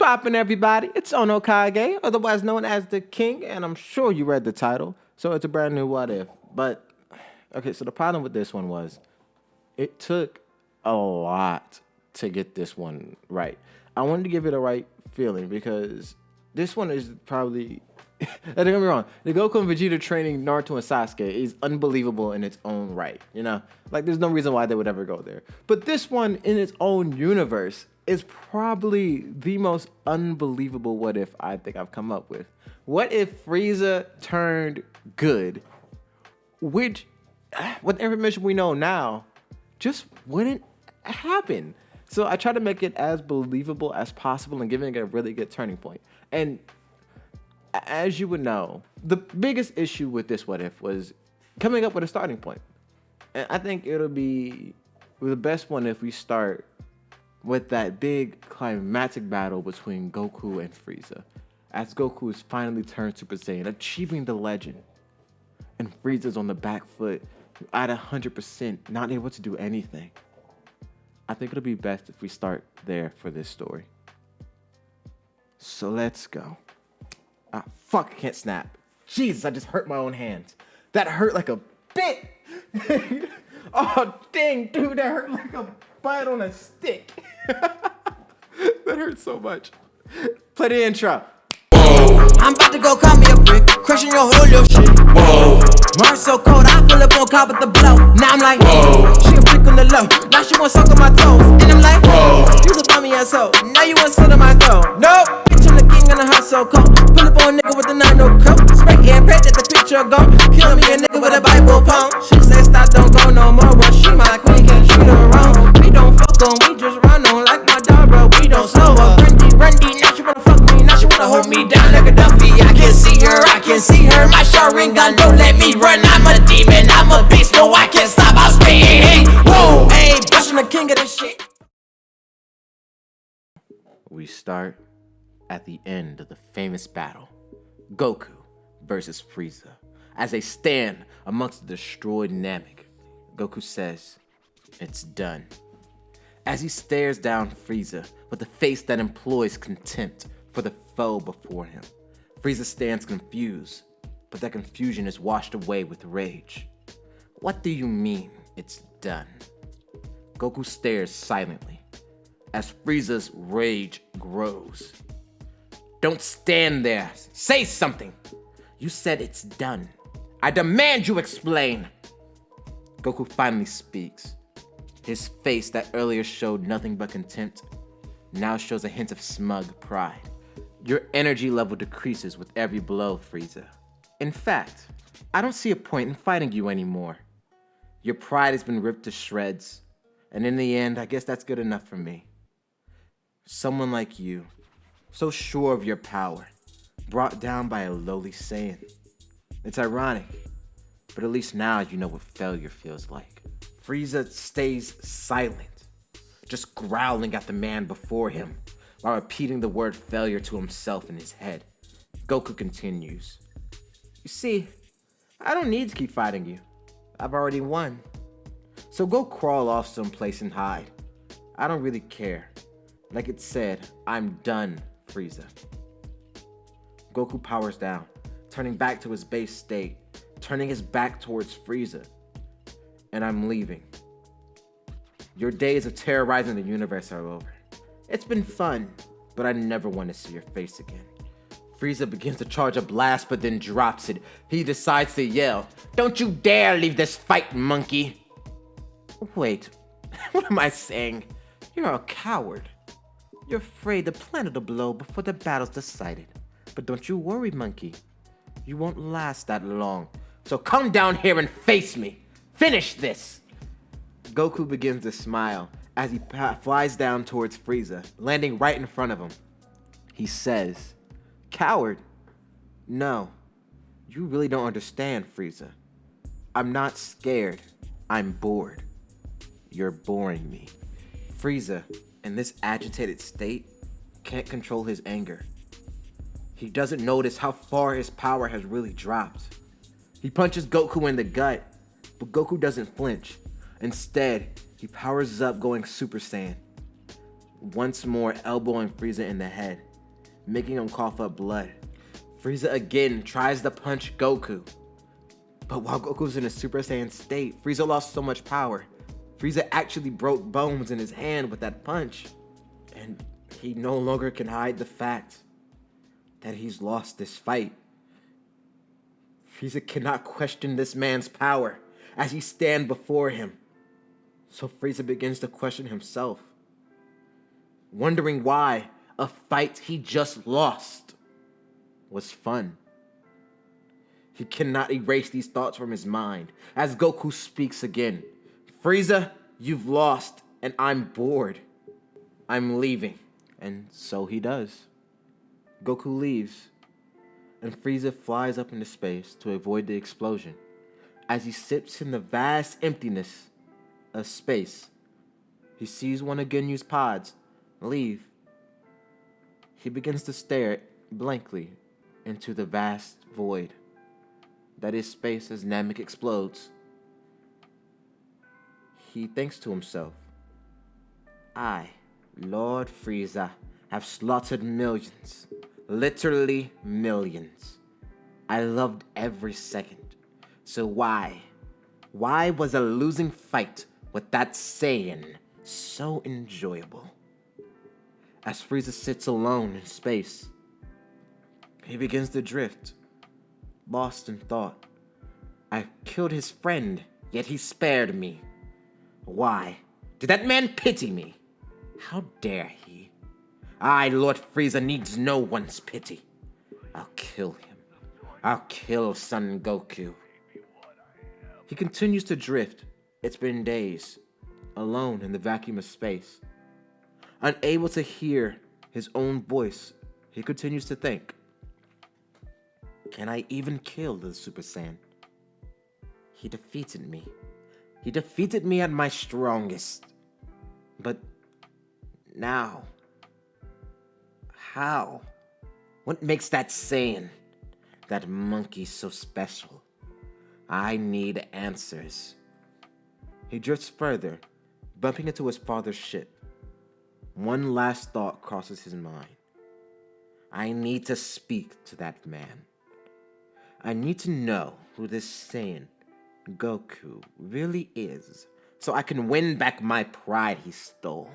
poppin', everybody? It's Onokage, otherwise known as the King, and I'm sure you read the title, so it's a brand new What If. But, okay, so the problem with this one was it took a lot to get this one right. I wanted to give it a right feeling because this one is probably... Don't get me wrong, the Goku and Vegeta training Naruto and Sasuke is unbelievable in its own right, you know? Like, there's no reason why they would ever go there. But this one, in its own universe, is probably the most unbelievable what if I think I've come up with. What if Frieza turned good? Which, with the information we know now, just wouldn't happen. So I try to make it as believable as possible and giving it a really good turning point. And as you would know, the biggest issue with this what if was coming up with a starting point. And I think it'll be the best one if we start with that big climactic battle between Goku and Frieza, as Goku is finally turned Super Saiyan, achieving the legend, and Frieza's on the back foot at 100%, not able to do anything. I think it'll be best if we start there for this story. So let's go. Ah, fuck, I can't snap. Jesus, I just hurt my own hands. That hurt like a bit. Oh, dang, dude, that hurt like a bite on a stick. That hurts so much. Play the intro. Whoa. I'm about to go call me a brick, crushing your whole little shit. Whoa. Mars so cold, I pull up on cop with the blow. Now I'm like, whoa. She a brick on the low, now she want suck on my toes. And I'm like, whoa. You the bummy asshole, now you want sit on my toe. Nope. Bitch, I'm the king in the house so cold. Pull up on a nigga with a 9-0 coat. Spray air, pray that the picture go. Kill me a nigga with a Bible poem. She say stop, don't go no more. Well, she my queen, can't treat her wrong. We don't fuck on, we just run on like my dog, bro. We don't slow up. Rundy, now she wanna fuck me, now she wanna hold me down like a Duffy. I can see her, I can see her. My Sharingan don't let me run. I'm a demon, I'm a beast, no I can't stop. I'm spinning. Whoa, hey, bitch, I'm the king of this shit. We start at the end of the famous battle, Goku versus Frieza. As they stand amongst the destroyed Namek, Goku says, "It's done." As he stares down Frieza with a face that employs contempt for the foe before him, Frieza stands confused, but that confusion is washed away with rage. "What do you mean, it's done?" Goku stares silently as Frieza's rage grows. "Don't stand there. Say something. You said it's done. I demand you explain." Goku finally speaks. His face that earlier showed nothing but contempt now shows a hint of smug pride. "Your energy level decreases with every blow, Frieza. In fact, I don't see a point in fighting you anymore. Your pride has been ripped to shreds, and in the end, I guess that's good enough for me. Someone like you, so sure of your power, brought down by a lowly Saiyan. It's ironic, but at least now you know what failure feels like." Frieza stays silent, just growling at the man before him, while repeating the word failure to himself in his head. Goku continues. "You see, I don't need to keep fighting you. I've already won. So go crawl off someplace and hide. I don't really care. Like it said, I'm done, Frieza." Goku powers down, turning back to his base state, turning his back towards Frieza. "And I'm leaving. Your days of terrorizing the universe are over. It's been fun, but I never want to see your face again." Frieza begins to charge a blast, but then drops it. He decides to yell, "Don't you dare leave this fight, monkey!" Wait, what am I saying? You're a coward. You're afraid the planet will blow before the battle's decided. But don't you worry, monkey. You won't last that long. So come down here and face me. Finish this. Goku begins to smile as he flies down towards Frieza, landing right in front of him. He says, "Coward? No, you really don't understand, Frieza. I'm not scared. I'm bored. You're boring me." Frieza, in this agitated state, can't control his anger. He doesn't notice how far his power has really dropped. He punches Goku in the gut, but Goku doesn't flinch. Instead, he powers up, going Super Saiyan, once more elbowing Frieza in the head. making him cough up blood. Frieza again tries to punch Goku. But while Goku's in a Super Saiyan state, Frieza lost so much power. Frieza actually broke bones in his hand with that punch. And he no longer can hide the fact that he's lost this fight. Frieza cannot question this man's power as he stands before him. So Frieza begins to question himself, wondering why a fight he just lost was fun. He cannot erase these thoughts from his mind as Goku speaks again. Frieza, you've lost and I'm bored. I'm leaving. And so he does. Goku leaves and Frieza flies up into space to avoid the explosion. As he sits in the vast emptiness of space, he sees one of Ginyu's pods leave. He begins to stare blankly into the vast void that is space as Namek explodes. He thinks to himself, I, Lord Frieza, have slaughtered millions, literally millions. I loved every second. So why was a losing fight with that Saiyan so enjoyable? As Frieza sits alone in space, he begins to drift, lost in thought. I killed his friend, yet he spared me. Why? Did that man pity me? How dare he? I, Lord Frieza, needs no one's pity. I'll kill him. I'll kill Son Goku. He continues to drift. It's been days, alone in the vacuum of space. Unable to hear his own voice, he continues to think, can I even kill the Super Saiyan? He defeated me. He defeated me at my strongest. But now, how? What makes that Saiyan, that monkey, so special? I need answers. He drifts further, bumping into his father's ship. One last thought crosses his mind. I need to speak to that man. I need to know who this Saiyan, Goku, really is, so I can win back my pride he stole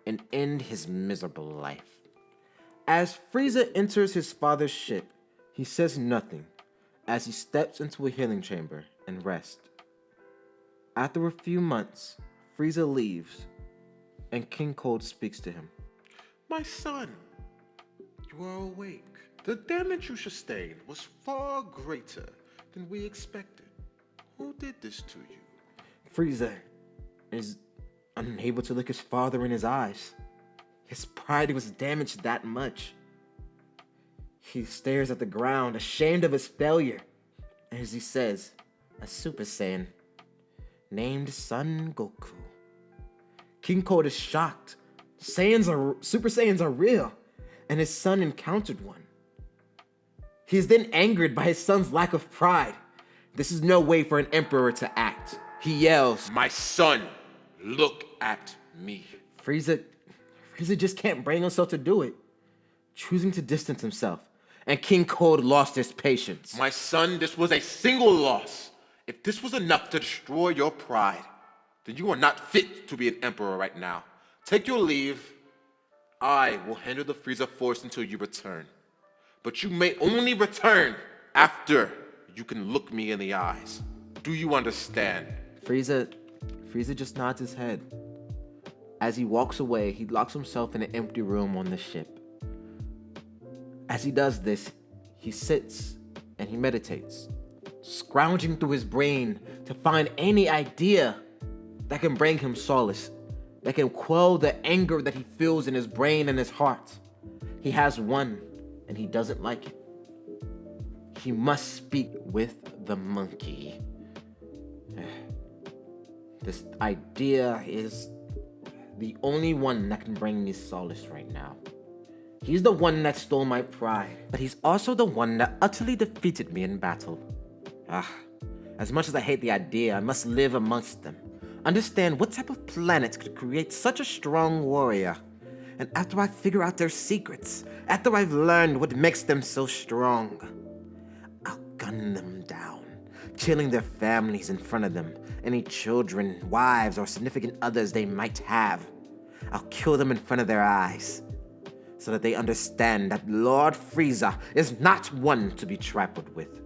and end his miserable life. As Frieza enters his father's ship, he says nothing as he steps into a healing chamber and rests. After a few months, Frieza leaves, and King Cold speaks to him. My son, you are awake. The damage you sustained was far greater than we expected. Who did this to you? Frieza is unable to look his father in his eyes. His pride was damaged that much. He stares at the ground, ashamed of his failure, as he says, a Super Saiyan named Son Goku. King Cold is shocked. Super Saiyans are real, and his son encountered one. He is then angered by his son's lack of pride. This is no way for an emperor to act. He yells, My son, look at me. Frieza just can't bring himself to do it, choosing to distance himself, and King Cold lost his patience. My son, this was a single loss. If this was enough to destroy your pride, then you are not fit to be an emperor right now. Take your leave. I will handle the Frieza Force until you return. But you may only return after you can look me in the eyes. Do you understand? Frieza just nods his head. As he walks away, he locks himself in an empty room on the ship. As he does this, he sits and he meditates, scrounging through his brain to find any idea that can bring him solace, that can quell the anger that he feels in his brain and his heart. He has one, and he doesn't like it. He must speak with the monkey. This idea is the only one that can bring me solace right now. He's the one that stole my pride, but he's also the one that utterly defeated me in battle. As much as I hate the idea, I must live amongst them. Understand what type of planet could create such a strong warrior. And after I figure out their secrets, after I've learned what makes them so strong, I'll gun them down, killing their families in front of them, any children, wives, or significant others they might have. I'll kill them in front of their eyes, so that they understand that Lord Frieza is not one to be trifled with.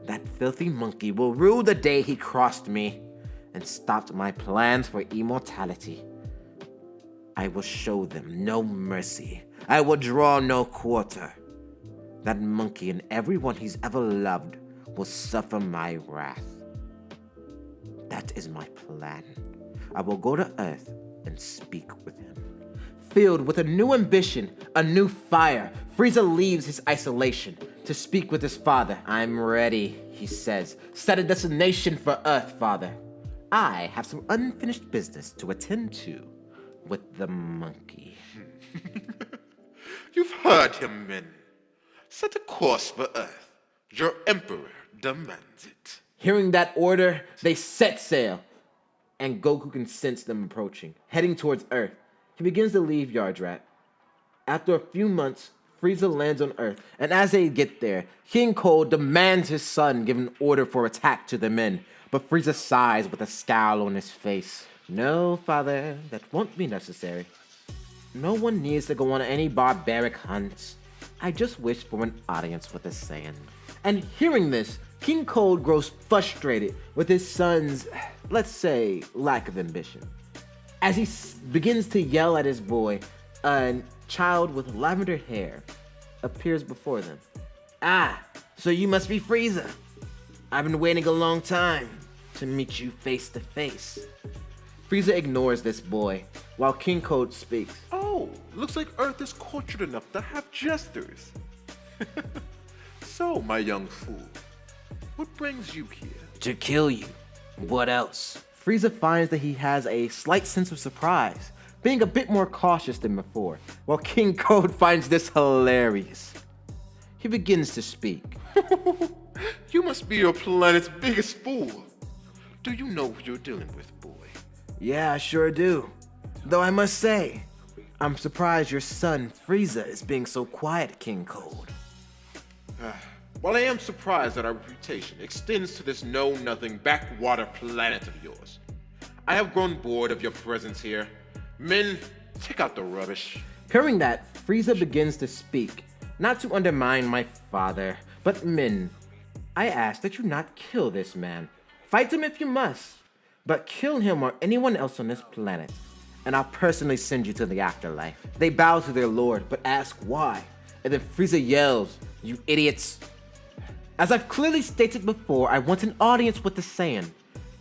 That filthy monkey will rue the day he crossed me and stopped my plans for immortality. I will show them no mercy. I will draw no quarter. That monkey and everyone he's ever loved will suffer my wrath. That is my plan. I will go to Earth and speak with him. Filled with a new ambition, a new fire, Frieza leaves his isolation to speak with his father. I'm ready, he says. Set a destination for Earth, father. I have some unfinished business to attend to with the monkey. You've heard him, men. Set a course for Earth. Your emperor demands it. Hearing that order, they set sail, and Goku can sense them approaching, heading towards Earth. He begins to leave Yardrat. After a few months, Frieza lands on Earth, and as they get there, King Cold demands his son give an order for attack to the men, but Frieza sighs with a scowl on his face. No, father, that won't be necessary. No one needs to go on any barbaric hunts. I just wish for an audience with the Saiyan. And hearing this, King Cold grows frustrated with his son's, let's say, lack of ambition. As he begins to yell at his boy, a child with lavender hair appears before them. Ah, so you must be Frieza. I've been waiting a long time to meet you face to face. Frieza ignores this boy while King Cold speaks. Oh, looks like Earth is cultured enough to have jesters. So, my young fool, what brings you here? To kill you. What else? Frieza finds that he has a slight sense of surprise, being a bit more cautious than before, while King Cold finds this hilarious. He begins to speak. You must be your planet's biggest fool. Do you know who you're dealing with, boy? Yeah, I sure do. Though I must say, I'm surprised your son Frieza is being so quiet, King Cold. While I am surprised that our reputation extends to this know-nothing backwater planet of yours, I have grown bored of your presence here. Men, take out the rubbish. Hearing that, Frieza begins to speak, not to undermine my father, but men, I ask that you not kill this man. Fight him if you must, but kill him or anyone else on this planet, and I'll personally send you to the afterlife. They bow to their lord, but ask why, and then Frieza yells, you idiots. As I've clearly stated before, I want an audience with the Saiyan.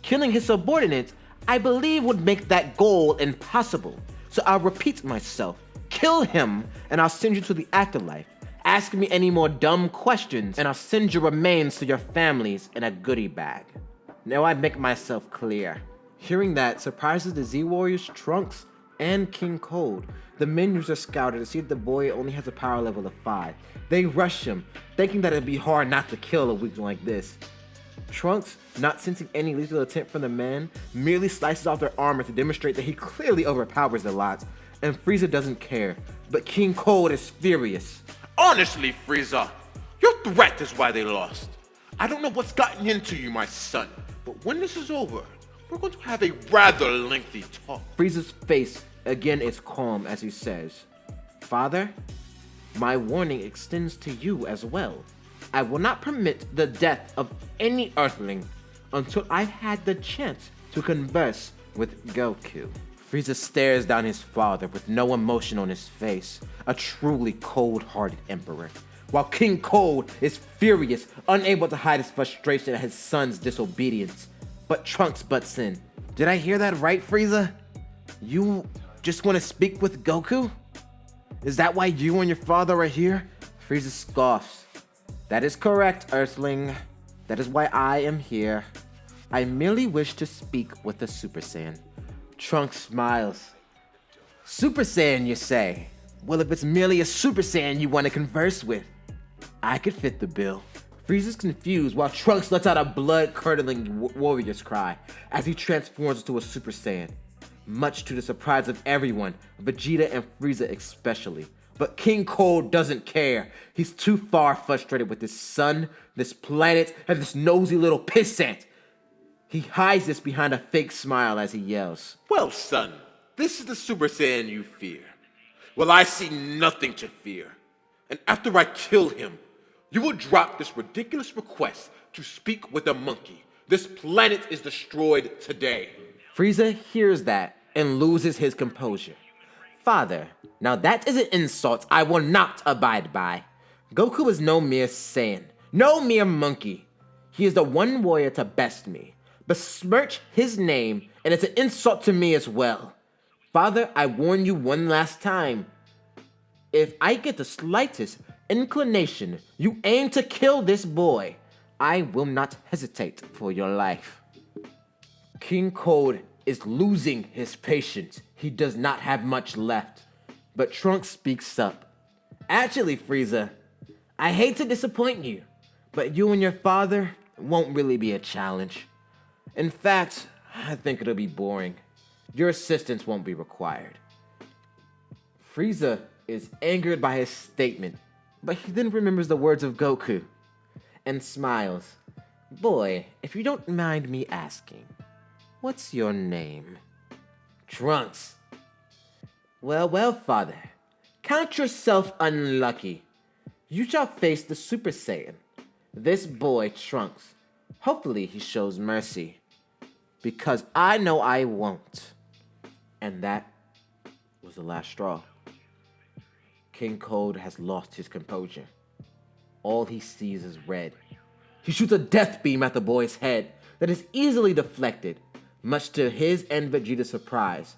Killing his subordinates, I believe, would make that goal impossible. So I'll repeat myself. Kill him, and I'll send you to the afterlife. Ask me any more dumb questions, and I'll send your remains to your families in a goodie bag. Now I make myself clear. Hearing that surprises the Z-Warriors, Trunks, and King Cold. The men use their scouter to see if the boy only has a power level of 5. They rush him, thinking that it'd be hard not to kill a weakling like this. Trunks, not sensing any lethal attempt from the man, merely slices off their armor to demonstrate that he clearly overpowers the lot, and Frieza doesn't care, but King Cold is furious. Honestly, Frieza, your threat is why they lost. I don't know what's gotten into you, my son, but when this is over, we're going to have a rather lengthy talk. Frieza's face again is calm as he says, Father, my warning extends to you as well. I will not permit the death of any Earthling until I've had the chance to converse with Goku. Frieza stares down his father with no emotion on his face, a truly cold-hearted emperor, while King Cold is furious, unable to hide his frustration at his son's disobedience. But Trunks butts in. Did I hear that right, Frieza? You just want to speak with Goku? Is that why you and your father are here? Frieza scoffs. That is correct, Earthling. That is why I am here. I merely wish to speak with the Super Saiyan. Trunks smiles. Super Saiyan, you say? Well, if it's merely a Super Saiyan you want to converse with, I could fit the bill. Frieza's confused while Trunks lets out a blood-curdling warrior's cry as he transforms into a Super Saiyan. much to the surprise of everyone, Vegeta and Frieza especially. But King Cold doesn't care. He's too far frustrated with this sun, this planet, and this nosy little pissant. He hides this behind a fake smile as he yells. Well, son, this is the Super Saiyan you fear. Well, I see nothing to fear. And after I kill him, you will drop this ridiculous request to speak with a monkey. This planet is destroyed today. Frieza hears that and loses his composure. Father, now that is an insult I will not abide by. Goku is no mere Saiyan, no mere monkey. He is the one warrior to best me. Besmirch his name, and it's an insult to me as well. Father, I warn you one last time. If I get the slightest inclination you aim to kill this boy, I will not hesitate for your life. King Cold is losing his patience. He does not have much left. But Trunks speaks up. Actually, Frieza, I hate to disappoint you, but you and your father won't really be a challenge. In fact, I think it'll be boring. Your assistance won't be required. Frieza is angered by his statement, but he then remembers the words of Goku and smiles. Boy, if you don't mind me asking, what's your name? Trunks. Well, father, count yourself unlucky. You shall face the Super Saiyan, this boy Trunks. Hopefully he shows mercy, because I know I won't. And that was the last straw. King Cold has lost his composure. All he sees is red. He shoots a death beam at the boy's head that is easily deflected, much to his and Vegeta's surprise.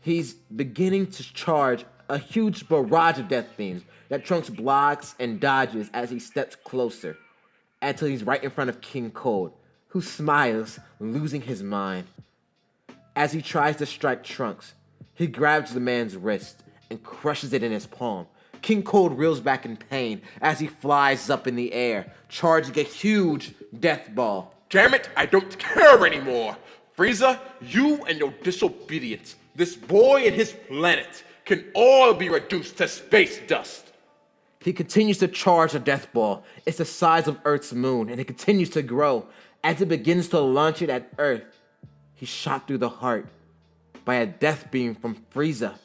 He's beginning to charge a huge barrage of death beams that Trunks blocks and dodges as he steps closer, until he's right in front of King Cold, who smiles, losing his mind. As he tries to strike Trunks, he grabs the man's wrist and crushes it in his palm. King Cold reels back in pain as he flies up in the air, charging a huge death ball. Damn it, I don't care anymore. Frieza, you and your disobedience, this boy and his planet, can all be reduced to space dust. He continues to charge the death ball. It's the size of Earth's moon, and it continues to grow. As it begins to launch it at Earth, he's shot through the heart by a death beam from Frieza.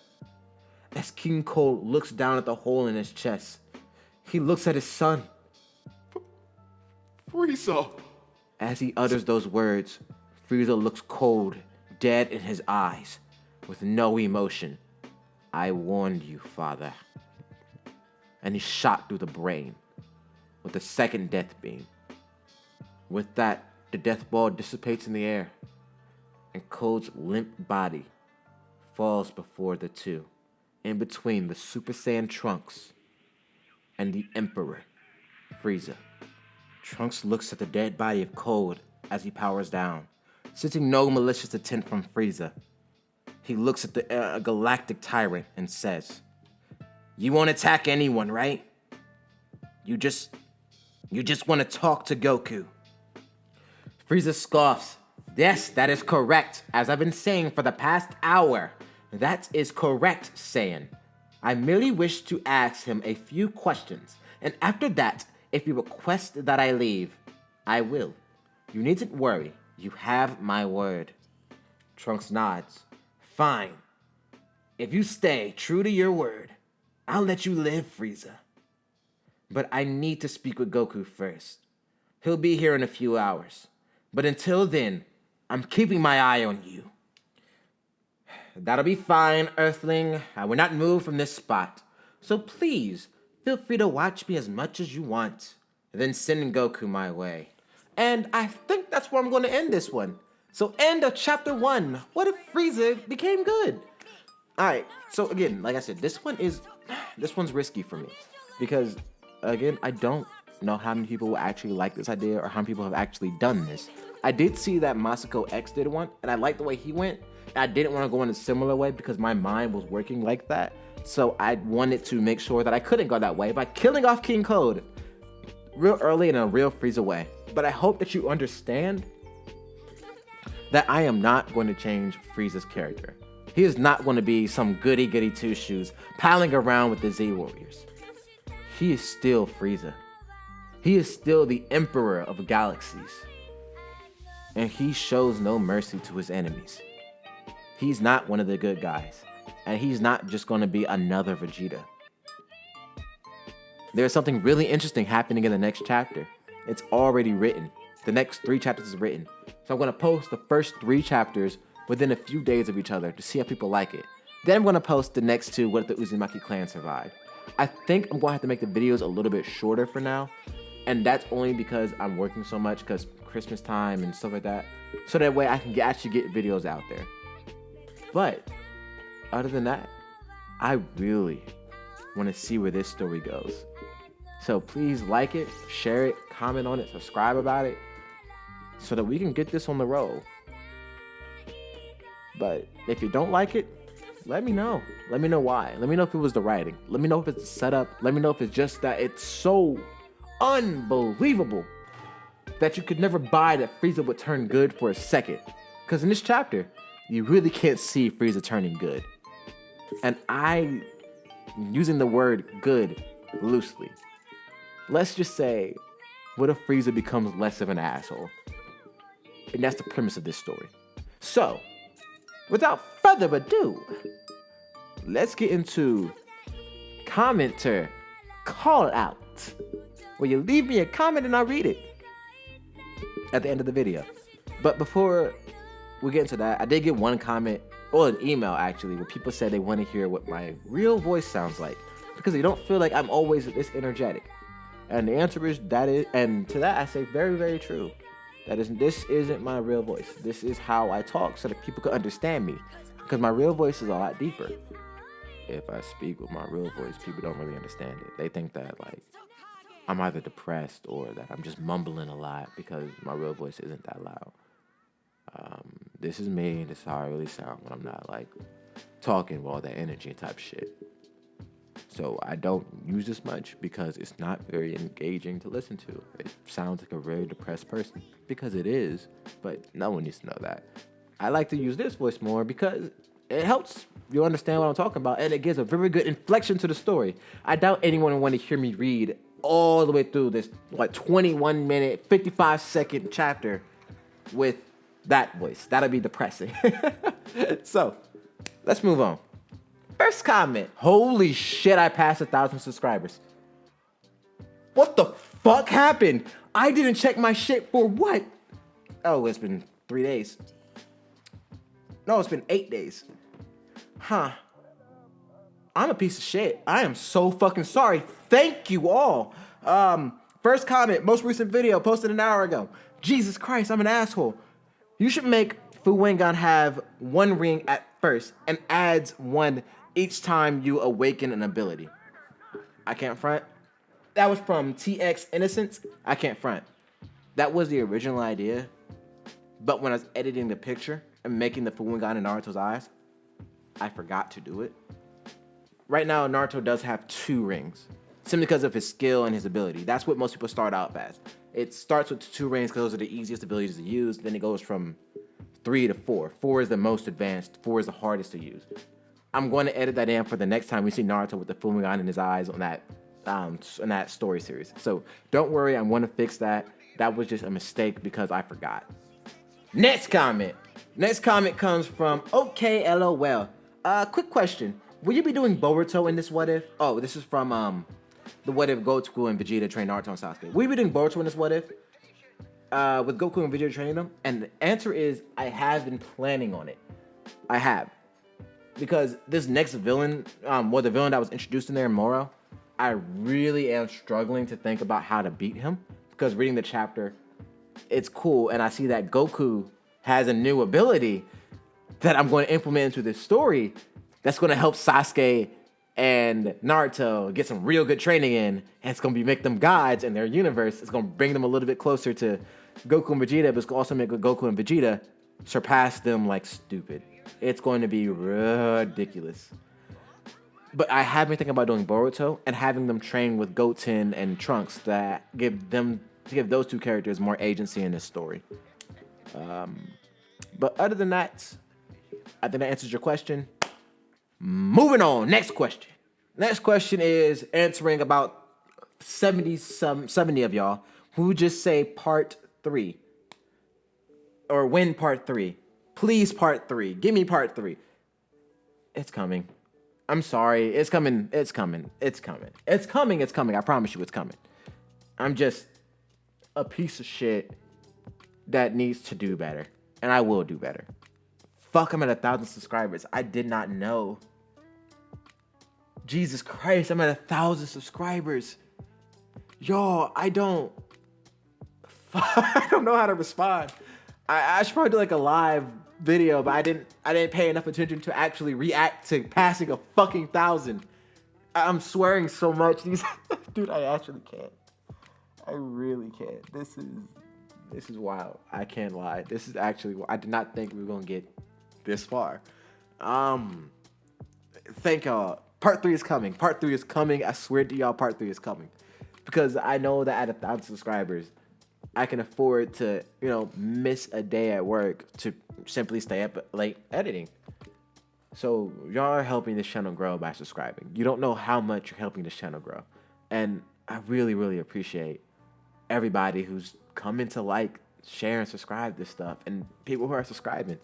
As King Cold looks down at the hole in his chest, he looks at his son. Frieza. As he utters those words, Frieza looks cold, dead in his eyes, with no emotion. I warned you, father. And he's shot through the brain with the second death beam. With that, the death ball dissipates in the air, and Cold's limp body falls before the two, in between the Super Saiyan Trunks and the Emperor, Frieza. Trunks looks at the dead body of Cold as he powers down, sensing no malicious intent from Frieza. He looks at the galactic tyrant and says, "You won't attack anyone, right? You just want to talk to Goku." Frieza scoffs. Yes, that is correct. As I've been saying for the past hour, that is correct, Saiyan. I merely wish to ask him a few questions, and after that, if you request that I leave, I will. You needn't worry. You have my word. Trunks nods. Fine. If you stay true to your word, I'll let you live, Frieza. But I need to speak with Goku first. He'll be here in a few hours. But until then, I'm keeping my eye on you. That'll be fine, Earthling. I will not move from this spot. So please, feel free to watch me as much as you want. Then send Goku my way. And I think that's where I'm going to end this one. So end of chapter 1. What if Frieza became good? Alright, so again, like I said, this one's risky for me. Because, again, I don't know how many people will actually like this idea or how many people have actually done this. I did see that Masako X did one, and I liked the way he went. I didn't want to go in a similar way because my mind was working like that. So I wanted to make sure that I couldn't go that way by killing off King Cold real early in a real Frieza way. But I hope that you understand that I am not going to change Frieza's character. He is not going to be some goody-goody two-shoes palling around with the Z Warriors. He is still Frieza. He is still the Emperor of Galaxies. And he shows no mercy to his enemies. He's not one of the good guys. And he's not just going to be another Vegeta. There's something really interesting happening in the next chapter. It's already written. The next 3 chapters is written. So I'm going to post the first 3 chapters within a few days of each other to see how people like it. Then I'm going to post the next 2, what if the Uzumaki clan survived. I think I'm going to have to make the videos a little bit shorter for now. And that's only because I'm working so much because Christmas time and stuff like that. So that way I can actually get videos out there. But other than that, I really want to see where this story goes. So please like it, share it, comment on it, subscribe about it, so that we can get this on the road. But if you don't like it, let me know. Let me know why. Let me know if it was the writing. Let me know if it's the setup. Let me know if it's just that it's so unbelievable that you could never buy that Frieza would turn good for a second. Because in this chapter, you really can't see Frieza turning good. And I'm using the word good loosely. Let's just say, what if Frieza becomes less of an asshole? And that's the premise of this story. So, without further ado, let's get into commenter call out, where you leave me a comment and I'll read it at the end of the video. But before we get into that, I did get one comment, or an email actually, where people said they want to hear what my real voice sounds like because they don't feel like I'm always this energetic. And the answer is that is, and to that I say very, very true. This isn't my real voice. This is how I talk so that people can understand me. Because my real voice is a lot deeper. If I speak with my real voice, people don't really understand it. They think that like I'm either depressed or that I'm just mumbling a lot because my real voice isn't that loud. This is me. This is how I really sound when I'm not like talking with all that energy type shit. So I don't use this much because it's not very engaging to listen to. It sounds like a very depressed person because it is, but no one needs to know that. I like to use this voice more because it helps you understand what I'm talking about and it gives a very good inflection to the story. I doubt anyone would want to hear me read all the way through this 21 minute, 55-second chapter with that voice. That'll be depressing. So let's move on. First comment. Holy shit, I passed 1,000 subscribers. What the fuck happened? I didn't check my shit for what? Oh, it's been 3 days. No, it's been 8 days. Huh. I'm a piece of shit. I am so fucking sorry. Thank you all. First comment, most recent video, posted an hour ago. Jesus Christ, I'm an asshole. You should make Fu Wengan have 1 ring at first and adds 1 each time you awaken an ability. I can't front. That was from TX Innocence. I can't front. That was the original idea. But when I was editing the picture and making the Fu Wengan in Naruto's eyes, I forgot to do it. Right now, Naruto does have 2 rings. Simply because of his skill and his ability. That's what most people start out as. It starts with 2 rings because those are the easiest abilities to use. Then it goes from 3 to 4. 4 is the most advanced. 4 is the hardest to use. I'm going to edit that in for the next time we see Naruto with the Fu Wengan in his eyes on that story series. So don't worry, I'm going to fix that. That was just a mistake because I forgot. Next comment. Next comment comes from OKLOL. Quick question. Will you be doing Boruto in this What If? Oh, this is from the What If Goku and Vegeta train Naruto and Sasuke. Will you be doing Boruto in this What If? With Goku and Vegeta training them? And the answer is I have been planning on it. I have. Because this next villain, the villain that was introduced in there, Moro, I really am struggling to think about how to beat him. Because reading the chapter, it's cool. And I see that Goku has a new ability that I'm going to implement into this story that's going to help Sasuke and Naruto get some real good training in. And it's going to make them gods in their universe. It's going to bring them a little bit closer to Goku and Vegeta, but it's going to also make Goku and Vegeta surpass them like stupid. It's going to be ridiculous. But I have been thinking about doing Boruto and having them train with Goten and Trunks that give those 2 characters more agency in this story. But other than that, I think that answers your question. Moving on. Next question. Next question is answering about 70 of y'all who just say part 3. Or when part 3. Please part 3. Give me part 3. It's coming. I'm sorry. It's coming. It's coming. It's coming. It's coming. It's coming. I promise you it's coming. I'm just a piece of shit that needs to do better. And I will do better. Fuck, I'm at 1,000 subscribers. I did not know. Jesus Christ, I'm at 1,000 subscribers. Y'all, I don't know how to respond. I should probably do like a live video, but I didn't pay enough attention to actually react to passing a fucking 1,000. I'm swearing so much. Dude, I actually can't. I really can't. This is wild. I can't lie. This is actually, I did not think we were gonna get this far. Thank y'all. Part 3 is coming. Part 3 is coming. I swear to y'all, part 3 is coming. Because I know that at 1,000 subscribers, I can afford to, miss a day at work to simply stay up late editing. So y'all are helping this channel grow by subscribing. You don't know how much you're helping this channel grow. And I really, really appreciate everybody who's coming to like, share, and subscribe this stuff. And people who are subscribing.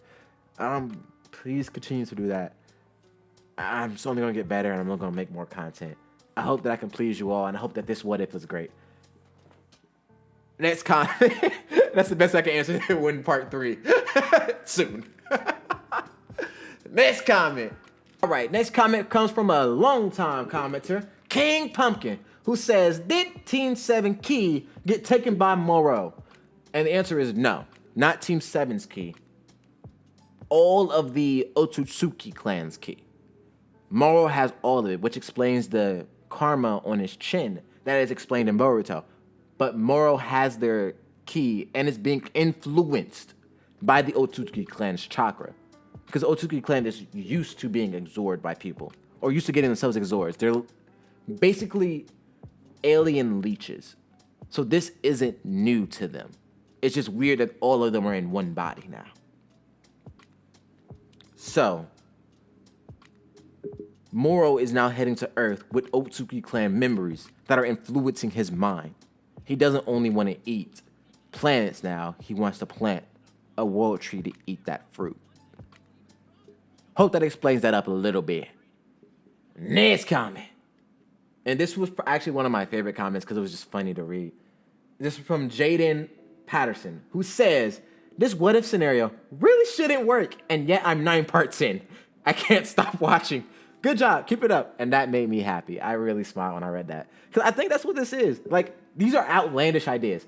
Please continue to do that. I'm just only going to get better, and I'm going to make more content. I hope that I can please you all, and I hope that this what if is great. Next comment. That's the best I can answer when part 3. Soon. Next comment. All right, next comment comes from a long-time commenter, King Pumpkin, who says, did Team 7 key get taken by Moro? And the answer is no, not Team 7's key. All of the Otsutsuki clan's key. Moro has all of it, which explains the karma on his chin that is explained in Boruto. But Moro has their key and is being influenced by the Otsutsuki clan's chakra. Because the Otsutsuki clan is used to being absorbed by people, or used to getting themselves absorbed. They're basically alien leeches. So this isn't new to them. It's just weird that all of them are in one body now. So Moro is now heading to Earth with Otsutsuki clan memories that are influencing his mind. He doesn't only want to eat planets now, he wants to plant a world tree to eat that fruit. Hope that explains that up a little bit. Next comment. And this was actually one of my favorite comments because it was just funny to read. This is from Jaden Patterson, who says, this what if scenario really shouldn't work, and yet I'm 9 parts in. I can't stop watching. Good job, keep it up. And that made me happy. I really smiled when I read that. Because I think that's what this is. Like, these are outlandish ideas.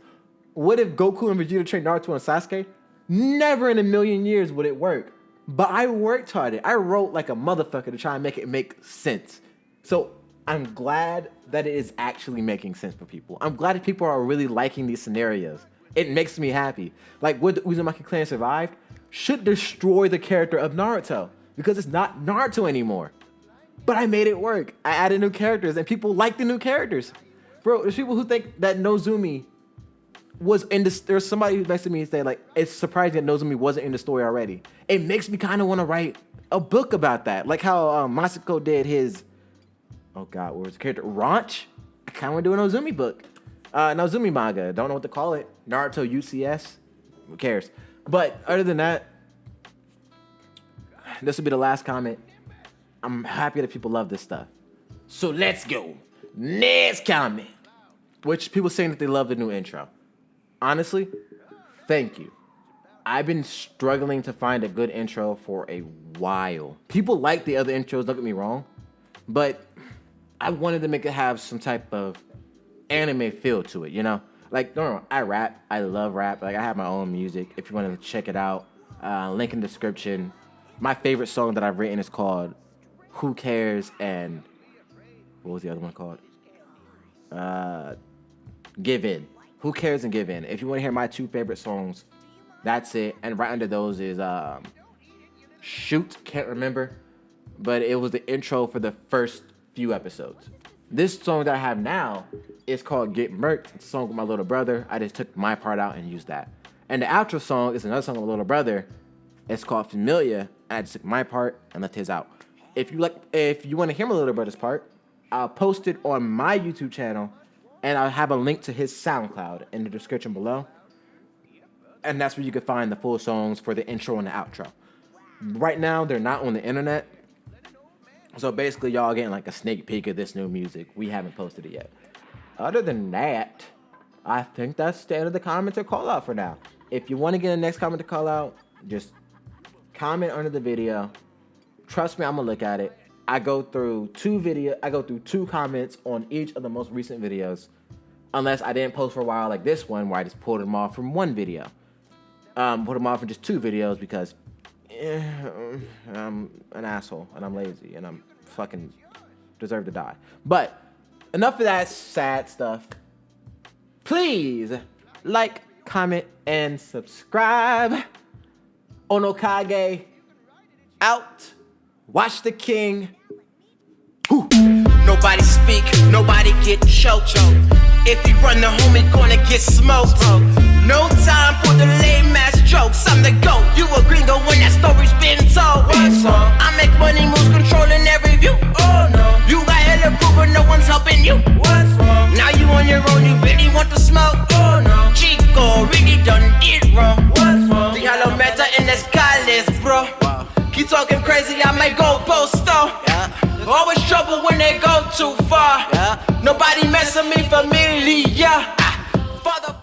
What if Goku and Vegeta trained Naruto and Sasuke? Never in a million years would it work. But I worked hard. I wrote like a motherfucker to try and make it make sense. So I'm glad that it is actually making sense for people. I'm glad that people are really liking these scenarios. It makes me happy. Like, would the Uzumaki clan survive? Should destroy the character of Naruto. Because it's not Naruto anymore. But I made it work. I added new characters, and people like the new characters. Bro, there's people who think that Nozumi was in this. There's somebody who next to me and say, like, it's surprising that Nozumi wasn't in the story already. It makes me kind of want to write a book about that. Like how Masako did his, oh God, what was the character? Ranch? I kind of want to do an Nozumi book. Nozumi manga. Don't know what to call it. Naruto UCS? Who cares? But other than that, this will be the last comment. I'm happy that people love this stuff. So let's go. Next comment. Which people saying that they love the new intro. Honestly, thank you. I've been struggling to find a good intro for a while. People like the other intros, don't get me wrong. But I wanted to make it have some type of anime feel to it, you know? Like, no, I rap. I love rap. Like, I have my own music. If you want to check it out, link in the description. My favorite song that I've written is called Who Cares and what was the other one called? Give In. Who Cares and Give In. If you want to hear my 2 favorite songs, that's it. And right under those is Shoot, can't remember. But it was the intro for the first few episodes. This song that I have now is called Get Murked. It's a song with my little brother. I just took my part out and used that. And the outro song is another song with my little brother. It's called Familiar. I just took my part and left his out. If you want to hear my little brother's part, I'll post it on my YouTube channel, and I'll have a link to his SoundCloud in the description below. And that's where you can find the full songs for the intro and the outro. Right now, they're not on the internet. So basically, y'all getting like a sneak peek of this new music. We haven't posted it yet. Other than that, I think that's the end of the commenter call out for now. If you want to get a next commenter call out, just comment under the video. Trust me, I'm gonna look at it. I go through two comments on each of the most recent videos, unless I didn't post for a while, like this one where I just pulled them off from one video. Put them off from just 2 videos because I'm an asshole and I'm lazy and I'm fucking deserve to die. But enough of that sad stuff. Please like, comment, and subscribe. Onokage out. Watch the king. Nobody speak, nobody get choked. If you run the home, it gonna get smoked. No time for the lame ass jokes. I'm the GOAT. You a gringo when that story's been told. I make money moves, controlling every view. Oh no, you got hella proof, but no one's helping you. What's wrong? Now you on your own, you really want to smoke? Oh no, Chico really done it wrong. What's wrong? The hollow meta in the sky list, bro. Keep talking crazy, I might go post though. Always trouble when they go too far. Nobody messing me familiar. Father.